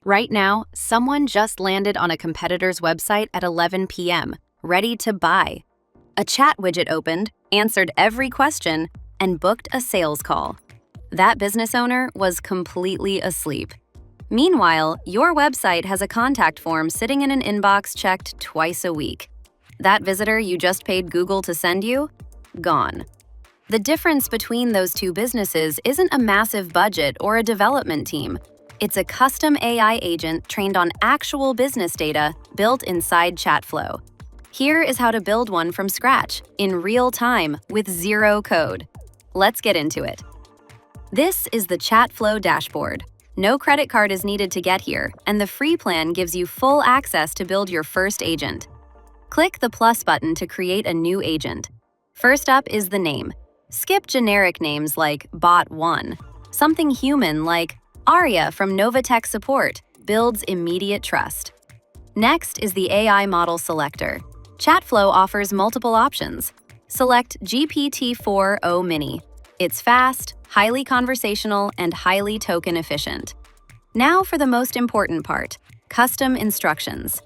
Right now, someone just landed on a competitor's website at 11 p.m., ready to buy. A chat widget opened, answered every question, and booked a sales call. That business owner was completely asleep. Meanwhile, your website has a contact form sitting in an inbox checked twice a week. That visitor you just paid Google to send you? Gone. The difference between those two businesses isn't a massive budget or a development team. It's a custom AI agent trained on actual business data built inside ChatFlow. Here is how to build one from scratch, in real time, with zero code. Let's get into it. This is the ChatFlow dashboard. No credit card is needed to get here, and the free plan gives you full access to build your first agent. Click the plus button to create a new agent. First up is the name. Skip generic names like Bot1. Something human like Arya from Novatech Support builds immediate trust. Next is the AI model selector. ChatFlow offers multiple options. Select GPT-4o Mini. It's fast, highly conversational, and highly token efficient. Now for the most important part, custom instructions.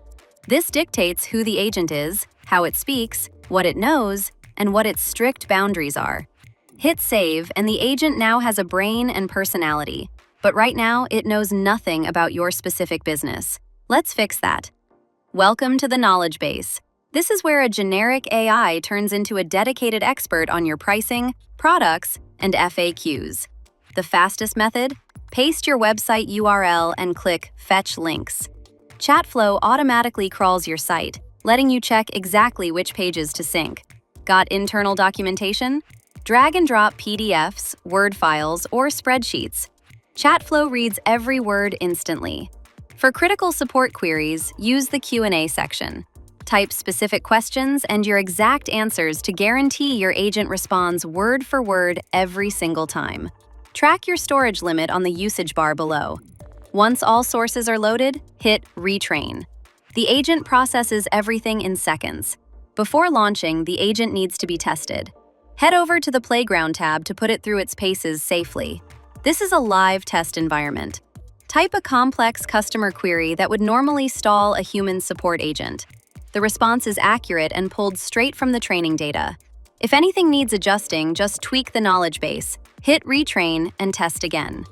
This dictates who the agent is, how it speaks, what it knows, and what its strict boundaries are. Hit save, and the agent now has a brain and personality. But right now, it knows nothing about your specific business. Let's fix that. Welcome to the knowledge base. This is where a generic AI turns into a dedicated expert on your pricing, products, and FAQs. The fastest method? Paste your website URL and click Fetch Links. ChatFlow automatically crawls your site, letting you check exactly which pages to sync. Got internal documentation? Drag and drop PDFs, Word files, or spreadsheets. ChatFlow reads every word instantly. For critical support queries, use the Q&A section. Type specific questions and your exact answers to guarantee your agent responds word for word every single time. Track your storage limit on the usage bar below. Once all sources are loaded, hit Retrain. The agent processes everything in seconds. Before launching, the agent needs to be tested. Head over to the Playground tab to put it through its paces safely. This is a live test environment. Type a complex customer query that would normally stall a human support agent. The response is accurate and pulled straight from the training data. If anything needs adjusting, just tweak the knowledge base, hit Retrain, and test again.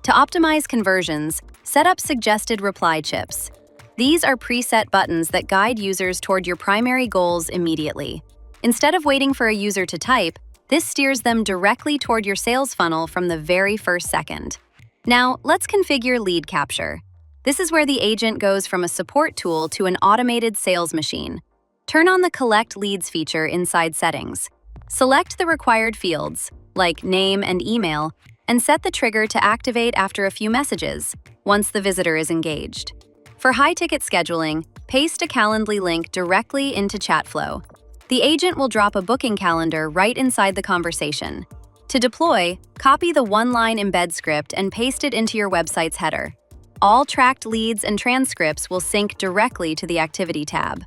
To optimize conversions, set up suggested reply chips. These are preset buttons that guide users toward your primary goals immediately. Instead of waiting for a user to type, this steers them directly toward your sales funnel from the very first second. Now, let's configure lead capture. This is where the agent goes from a support tool to an automated sales machine. Turn on the Collect Leads feature inside Settings. Select the required fields, like name and email, and set the trigger to activate after a few messages, once the visitor is engaged. For high-ticket scheduling, paste a Calendly link directly into ChatFlow. The agent will drop a booking calendar right inside the conversation. To deploy, copy the one-line embed script and paste it into your website's header. All tracked leads and transcripts will sync directly to the Activity tab.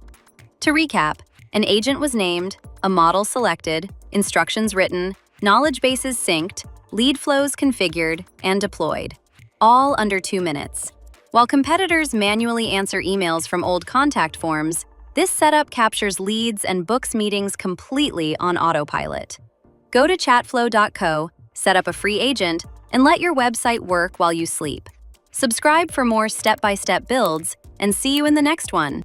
To recap, an agent was named, a model selected, instructions written, knowledge bases synced, lead flows configured, and deployed, all under 2 minutes. While competitors manually answer emails from old contact forms, this setup captures leads and books meetings completely on autopilot. Go to chatflow.co, set up a free agent, and let your website work while you sleep. Subscribe for more step-by-step builds, and see you in the next one.